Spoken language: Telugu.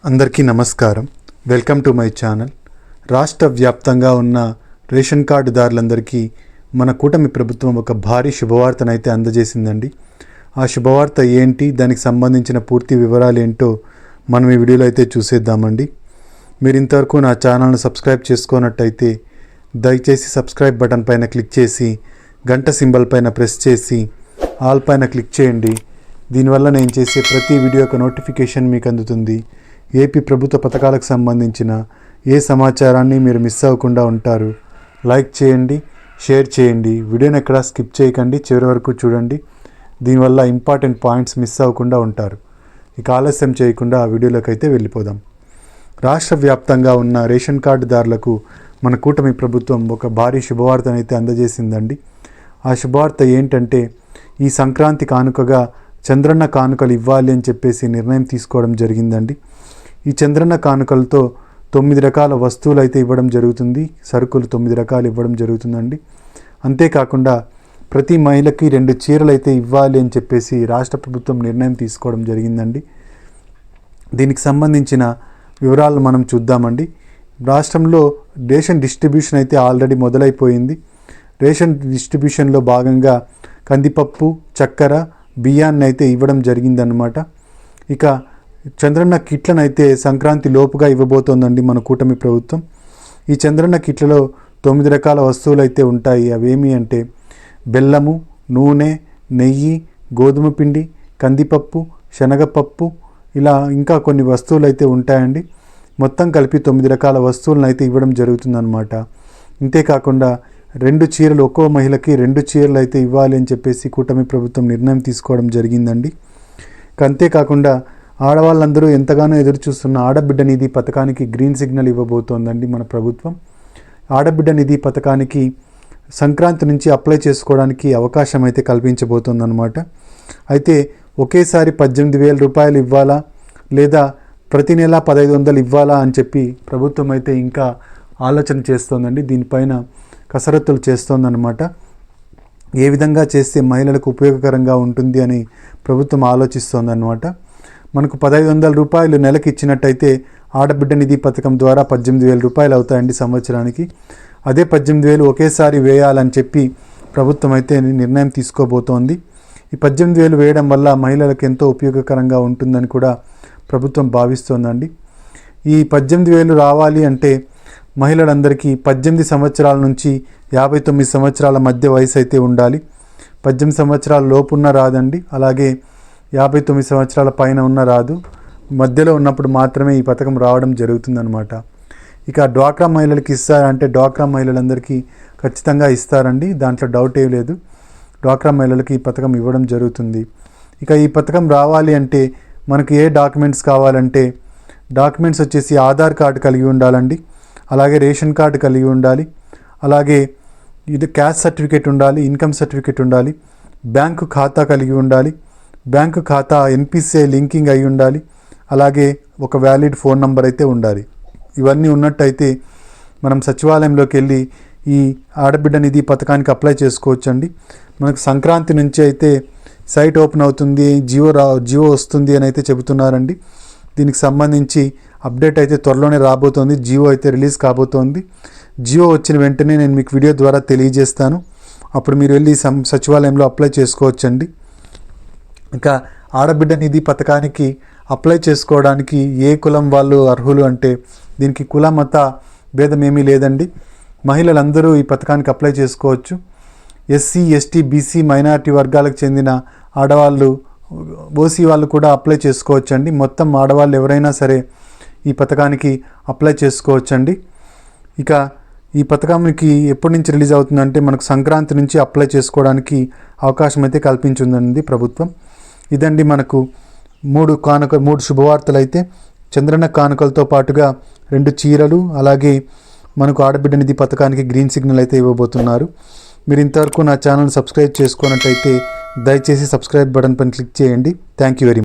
అందరికీ నమస్కారం. Welcome to my channel. రాష్ట్ర వ్యాప్తంగా ఉన్న రేషన్ కార్డుదారులందరికీ మన కూటమి ప్రభుత్వం ఒక భారీ శుభవార్తనైతే అందజేసిందండి. ఆ శుభవార్త ఏంటి, దానికి సంబంధించిన పూర్తి వివరాలు ఏంటో మనం ఈ వీడియోలో అయితే చూసేద్దామండి. మీరు ఇంతవరకు నా ఛానల్ను సబ్స్క్రైబ్ చేసుకున్నట్టయితే దయచేసి సబ్స్క్రైబ్ బటన్ పైన క్లిక్ చేసి గంట సింబల్ పైన ప్రెస్ చేసి ఆల్ పైన క్లిక్ చేయండి. దీనివల్ల నేను చేసే ప్రతి వీడియో యొక్క నోటిఫికేషన్ మీకు అందుతుంది. ఏపీ ప్రభుత్వ పథకాలకు సంబంధించిన ఏ సమాచారాన్ని మీరు మిస్ అవ్వకుండా ఉంటారు. లైక్ చేయండి, షేర్ చేయండి, వీడియోని ఎక్కడ స్కిప్ చేయకండి, చివరి వరకు చూడండి. దీనివల్ల ఇంపార్టెంట్ పాయింట్స్ మిస్ అవ్వకుండా ఉంటారు. ఇక ఆలస్యం చేయకుండా ఆ వీడియోలోకి అయితే వెళ్ళిపోదాం. రాష్ట్ర వ్యాప్తంగా ఉన్న రేషన్ కార్డుదారులకు మన కూటమి ప్రభుత్వం ఒక భారీ శుభవార్తనైతే అందజేసిందండి. ఆ శుభవార్త ఏంటంటే, ఈ సంక్రాంతి కానుకగా చంద్రన్న కానుకలు ఇవ్వాలి అని చెప్పేసి నిర్ణయం తీసుకోవడం జరిగిందండి. ఈ చంద్రన్న కానుకలతో 9 రకాల వస్తువులు అయితే ఇవ్వడం జరుగుతుంది. సరుకులు 9 రకాలు ఇవ్వడం జరుగుతుందండి. అంతేకాకుండా ప్రతి మహిళకి 2 చీరలు అయితే ఇవ్వాలి అని చెప్పేసి రాష్ట్ర ప్రభుత్వం నిర్ణయం తీసుకోవడం జరిగిందండి. దీనికి సంబంధించిన వివరాలు మనం చూద్దామండి. రాష్ట్రంలో రేషన్ డిస్ట్రిబ్యూషన్ అయితే ఆల్రెడీ మొదలైపోయింది. రేషన్ డిస్ట్రిబ్యూషన్లో భాగంగా కందిపప్పు, చక్కెర, బియ్యాన్ని అయితే ఇవ్వడం జరిగిందన్నమాట. ఇక చంద్రన్న కిట్లను అయితే సంక్రాంతి లోపుగా ఇవ్వబోతోందండి మన కూటమి ప్రభుత్వం. ఈ చంద్రన్న కిట్లలో 9 రకాల వస్తువులు అయితే ఉంటాయి. అవేమి అంటే బెల్లము, నూనె, నెయ్యి, గోధుమ పిండి, కందిపప్పు, శనగపప్పు, ఇలా ఇంకా కొన్ని వస్తువులు అయితే ఉంటాయండి. మొత్తం కలిపి 9 రకాల వస్తువులను అయితే ఇవ్వడం జరుగుతుందన్నమాట. ఇంతేకాకుండా 2 చీరలు, ఒక్కో మహిళకి 2 చీరలు అయితే ఇవ్వాలి అని చెప్పేసి కూటమి ప్రభుత్వం నిర్ణయం తీసుకోవడం జరిగిందండి. అంతేకాకుండా ఆడవాళ్ళందరూ ఎంతగానో ఎదురు చూస్తున్న ఆడబిడ్డ నిధి పథకానికి గ్రీన్ సిగ్నల్ ఇవ్వబోతోందండి మన ప్రభుత్వం. ఆడబిడ్డ నిధి పథకానికి సంక్రాంతి నుంచి అప్లై చేసుకోవడానికి అవకాశం అయితే కల్పించబోతోందన్నమాట. అయితే ఒకేసారి 18,000 రూపాయలు ఇవ్వాలా లేదా ప్రతి నెల 1,500 ఇవ్వాలా అని చెప్పి ప్రభుత్వం అయితే ఇంకా ఆలోచన చేస్తోందండి. దీనిపైన కసరత్తులు చేస్తోందన్నమాట. ఏ విధంగా చేస్తే మహిళలకు ఉపయోగకరంగా ఉంటుంది అని ప్రభుత్వం ఆలోచిస్తోందన్నమాట. మనకు 1,500 రూపాయలు నెలకి ఇచ్చినట్టయితే ఆడబిడ్డ నిధి పథకం ద్వారా 18,000 రూపాయలు అవుతాయండి సంవత్సరానికి. అదే 18,000 ఒకేసారి వేయాలని చెప్పి ప్రభుత్వం అయితే నిర్ణయం తీసుకోబోతోంది. ఈ 18,000 వేయడం వల్ల మహిళలకు ఎంతో ఉపయోగకరంగా ఉంటుందని కూడా ప్రభుత్వం భావిస్తోందండి. ఈ 18,000 రావాలి అంటే మహిళలందరికీ 18 సంవత్సరాల నుంచి 59 సంవత్సరాల మధ్య వయసు అయితే ఉండాలి. 18 సంవత్సరాల లోపున్న రాదండి, అలాగే 59 సంవత్సరాల పైన ఉన్న రాదు. మధ్యలో ఉన్నప్పుడు మాత్రమే ఈ పథకం రావడం జరుగుతుందన్నమాట. ఇక డ్వాక్రా మహిళలకి ఇస్తారంటే డ్వాక్రా మహిళలందరికీ ఖచ్చితంగా ఇస్తారండి, దాంట్లో డౌట్ ఏం లేదు. డ్వాక్రా మహిళలకి ఈ పథకం ఇవ్వడం జరుగుతుంది. ఇక ఈ పథకం రావాలి అంటే మనకి ఏ డాక్యుమెంట్స్ కావాలంటే, డాక్యుమెంట్స్ వచ్చేసి ఆధార్ కార్డు కలిగి ఉండాలండి, అలాగే రేషన్ కార్డు కలిగి ఉండాలి, అలాగే ఇది క్యాస్ట్ సర్టిఫికేట్ ఉండాలి, ఇన్కమ్ సర్టిఫికేట్ ఉండాలి, బ్యాంకు ఖాతా కలిగి ఉండాలి, బ్యాంకు ఖాతా ఎన్పిసిఐ లింకింగ్ అయి ఉండాలి, అలాగే ఒక వ్యాలిడ్ ఫోన్ నంబర్ అయితే ఉండాలి. ఇవన్నీ ఉన్నట్టయితే మనం సచివాలయంలోకి వెళ్ళి ఈ ఆడబిడ్డ నిధి పథకానికి అప్లై చేసుకోవచ్చండి. మనకు సంక్రాంతి నుంచి అయితే సైట్ ఓపెన్ అవుతుంది, జియో వస్తుంది అని అయితే చెబుతున్నారండి. దీనికి సంబంధించి అప్డేట్ అయితే త్వరలోనే రాబోతోంది. జియో అయితే రిలీజ్ కాబోతోంది. జియో వచ్చిన వెంటనే నేను మీకు వీడియో ద్వారా తెలియజేస్తాను. అప్పుడు మీరు వెళ్ళి సచివాలయంలో అప్లై చేసుకోవచ్చండి. ఇంకా ఆడబిడ్డ నిధి పథకానికి అప్లై చేసుకోవడానికి ఏ కులం వాళ్ళు అర్హులు అంటే, దీనికి కుల మత భేదం ఏమీ లేదండి. మహిళలందరూ ఈ పథకానికి అప్లై చేసుకోవచ్చు. ఎస్సీ, ఎస్టీ, బీసీ, మైనారిటీ వర్గాలకు చెందిన ఆడవాళ్ళు, ఓసీ వాళ్ళు కూడా అప్లై చేసుకోవచ్చండి. మొత్తం ఆడవాళ్ళు ఎవరైనా సరే ఈ పథకానికి అప్లై చేసుకోవచ్చండి. ఇక ఈ పథకానికి ఎప్పటి నుంచి రిలీజ్ అవుతుందంటే మనకు సంక్రాంతి నుంచి అప్లై చేసుకోవడానికి అవకాశం అయితే కల్పించిందండి ప్రభుత్వం. ఇదండి మనకు 3 శుభవార్తలు అయితే. చంద్రన్న కానుకలతో పాటుగా 2 చీరలు, అలాగే మనకు ఆడబిడ్డ నిధి పథకానికి గ్రీన్ సిగ్నల్ అయితే ఇవ్వబోతున్నారు. మీరు ఇంతవరకు నా ఛానల్ సబ్స్క్రైబ్ చేసుకున్నట్టయితే దయచేసి సబ్స్క్రైబ్ బటన్ పైన క్లిక్ చేయండి. Thank you very much.